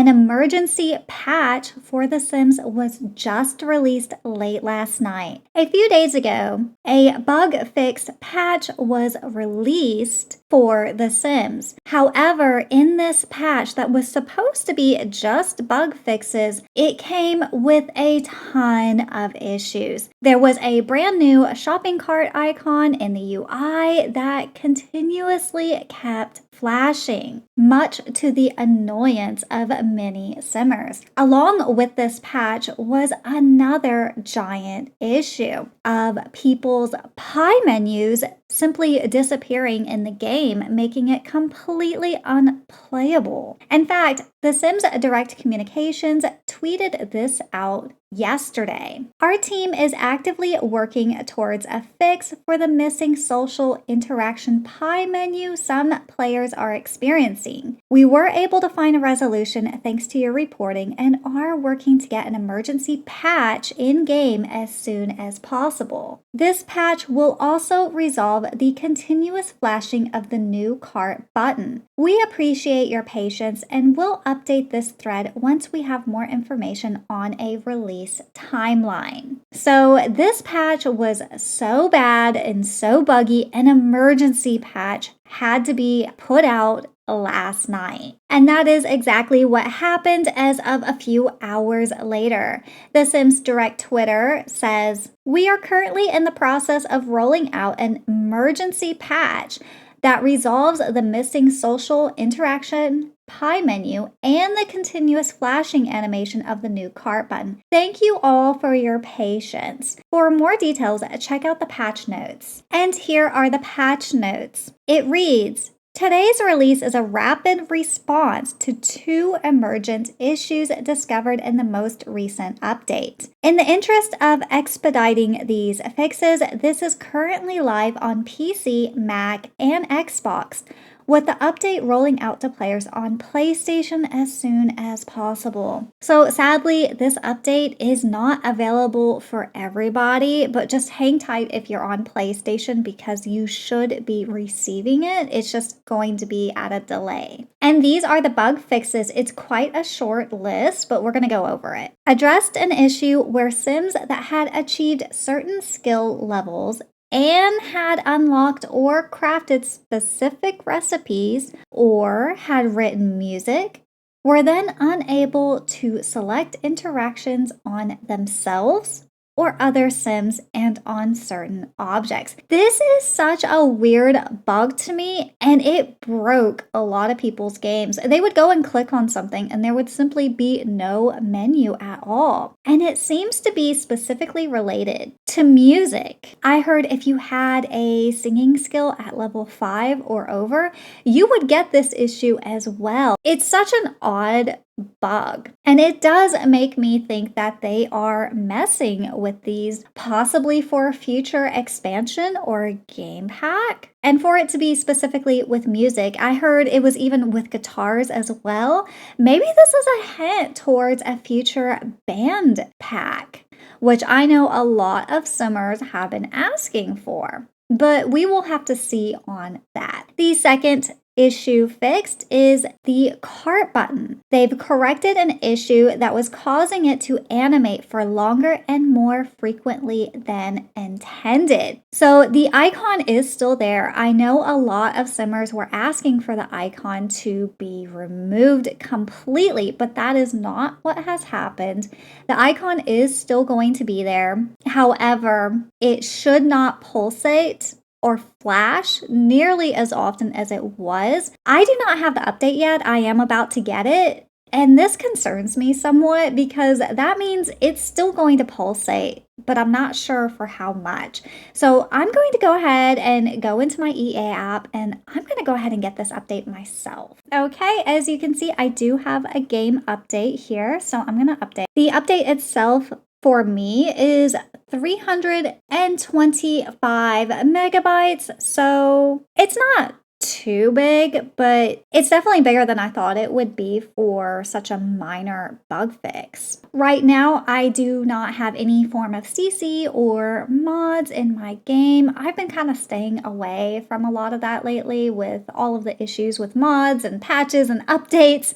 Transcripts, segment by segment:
An emergency patch for The Sims was just released late last night. A few days ago, a bug fix patch was released for The Sims. However, in this patch that was supposed to be just bug fixes, it came with a ton of issues. There was a brand new shopping cart icon in the UI that continuously kept flashing, much to the annoyance of many Simmers. Along with this patch was another giant issue of people's pie menus simply disappearing in the game, making it completely unplayable. In fact, The Sims Direct Communications tweeted this out yesterday. Our team is actively working towards a fix for the missing social interaction pie menu some players are experiencing. We were able to find a resolution thanks to your reporting and are working to get an emergency patch in game as soon as possible. This patch will also resolve the continuous flashing of the new cart button. We appreciate your patience and will update this thread once we have more information on a release timeline. So this patch was so bad and so buggy, an emergency patch had to be put out last night. And that is exactly what happened as of a few hours later. The Sims Direct Twitter says, "We are currently in the process of rolling out an emergency patch that resolves the missing social interaction pie menu and the continuous flashing animation of the new cart button. Thank you all for your patience. For more details, check out the patch notes." And here are the patch notes. It reads, "Today's release is a rapid response to 2 emergent issues discovered in the most recent update. In the interest of expediting these fixes, this is currently live on PC, Mac, and Xbox, with the update rolling out to players on PlayStation as soon as possible." So sadly, this update is not available for everybody, but just hang tight if you're on PlayStation because you should be receiving it. It's just going to be at a delay. And these are the bug fixes. It's quite a short list, but we're going to go over it. Addressed an issue where Sims that had achieved certain skill levels and had unlocked or crafted specific recipes or had written music were then unable to select interactions on themselves or other Sims and on certain objects. This is such a weird bug to me, and it broke a lot of people's games. They would go and click on something and there would simply be no menu at all. And it seems to be specifically related to music. I heard if you had a singing skill at level 5 or over, you would get this issue as well. It's such an odd bug. And it does make me think that they are messing with these possibly for future expansion or game pack. And for it to be specifically with music, I heard it was even with guitars as well. Maybe this is a hint towards a future band pack, which I know a lot of Simmers have been asking for. But we will have to see on that. The second issue fixed is the cart button. They've corrected an issue that was causing it to animate for longer and more frequently than intended. So the icon is still there. I know a lot of Simmers were asking for the icon to be removed completely, but that is not what has happened. The icon is still going to be there. However, it should not pulsate or flash nearly as often as it was. I do not have the update yet. I am about to get it. And this concerns me somewhat because that means it's still going to pulsate, but I'm not sure for how much. So I'm going to go ahead and go into my EA app and I'm going to go ahead and get this update myself. Okay, as you can see, I do have a game update here. So I'm going to update. The update itself for me is 325 megabytes. So it's not too big, but it's definitely bigger than I thought it would be for such a minor bug fix. Right now, I do not have any form of CC or mods in my game. I've been kind of staying away from a lot of that lately with all of the issues with mods and patches and updates.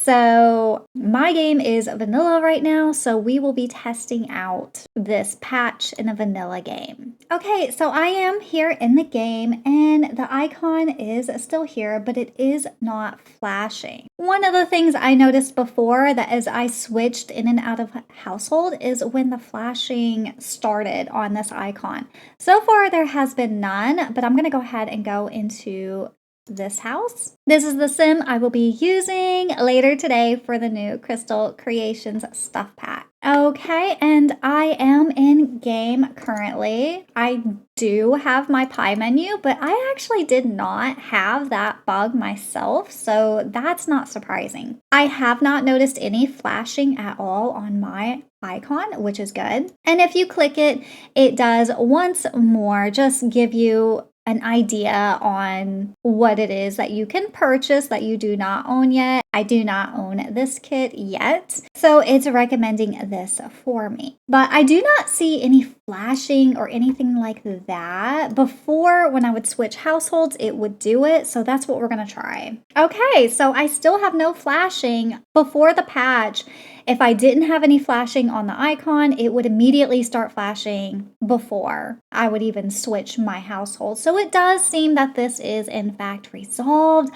So my game is vanilla right now, so we will be testing out this patch in a vanilla game. Okay, so I am here in the game and the icon is still here, but it is not flashing. One of the things I noticed before that as I switched in and out of household is when the flashing started on this icon. So far there has been none, but I'm gonna go ahead and go into this house. This is the sim I will be using later today for the new Crystal Creations stuff pack. Okay, and I am in game currently. I do have my pie menu, but I actually did not have that bug myself, so that's not surprising. I have not noticed any flashing at all on my icon, which is good. And if you click it, it does once more just give you an idea on what it is that you can purchase that you do not own yet. I do not own this kit yet, so it's recommending this for me. But I do not see any flashing or anything like that. Before, when I would switch households, it would do it, so that's what we're gonna try. Okay, so I still have no flashing. Before the patch, if I didn't have any flashing on the icon, it would immediately start flashing before I would even switch my household. So it does seem that this is in fact resolved.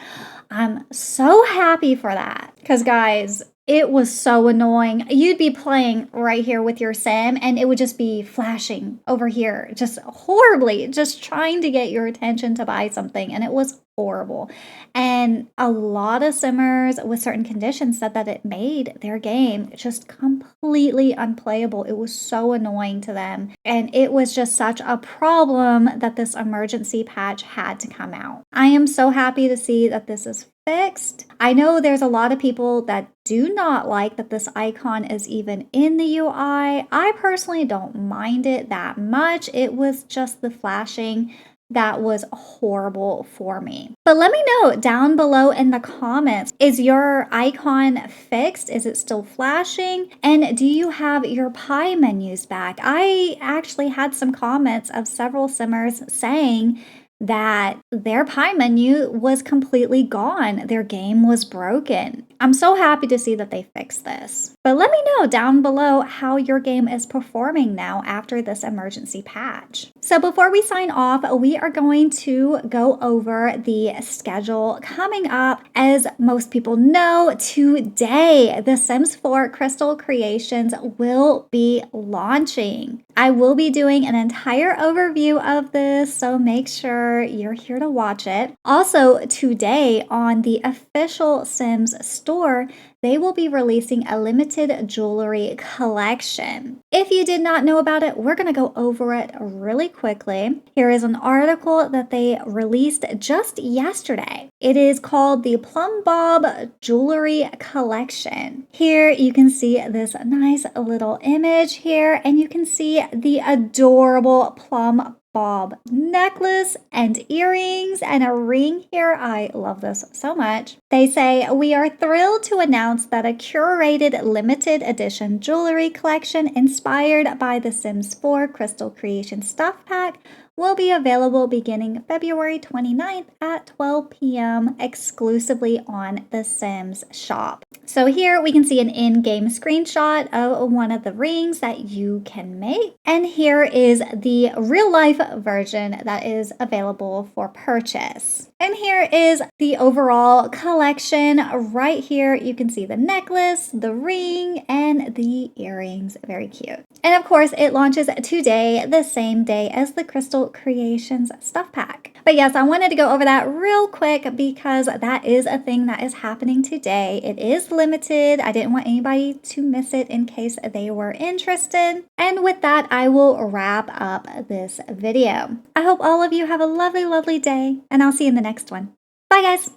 I'm so happy for that because guys, it was so annoying. You'd be playing right here with your sim and it would just be flashing over here, just horribly, just trying to get your attention to buy something. And it was horrible. And a lot of simmers with certain conditions said that it made their game just completely unplayable. It was so annoying to them. And it was just such a problem that this emergency patch had to come out. I am so happy to see that this is fixed. I know there's a lot of people that do not like that this icon is even in the UI. I personally don't mind it that much. It was just the flashing that was horrible for me. But let me know down below in the comments, is your icon fixed? Is it still flashing? And do you have your pie menus back? I actually had some comments of several simmers saying that their pie menu was completely gone. Their game was broken. I'm so happy to see that they fixed this. But let me know down below how your game is performing now after this emergency patch. So before we sign off, we are going to go over the schedule coming up. As most people know, today The Sims 4 Crystal Creations will be launching. I will be doing an entire overview of this, so make sure you're here to watch it. Also, today on the official Sims store, they will be releasing a limited jewelry collection. If you did not know about it, we're going to go over it really quickly. Here is an article that they released just yesterday. It is called the Plum Bob Jewelry Collection. Here you can see this nice little image here, and you can see the adorable Plum Bob necklace and earrings and a ring here. I love this so much. They say, we are thrilled to announce that a curated limited edition jewelry collection inspired by The Sims 4 Crystal Creation Stuff Pack will be available beginning February 29th at 12 p.m. exclusively on The Sims shop. So here we can see an in-game screenshot of one of the rings that you can make. And here is the real-life version that is available for purchase. And here is the overall collection. Right here, you can see the necklace, the ring, and the earrings. Very cute. And of course, it launches today, the same day as the Crystal Creations stuff pack. But yes, I wanted to go over that real quick because that is a thing that is happening today. It is limited. I didn't want anybody to miss it in case they were interested. And with that, I will wrap up this video. I hope all of you have a lovely, lovely day, and I'll see you in the next one. Bye, guys.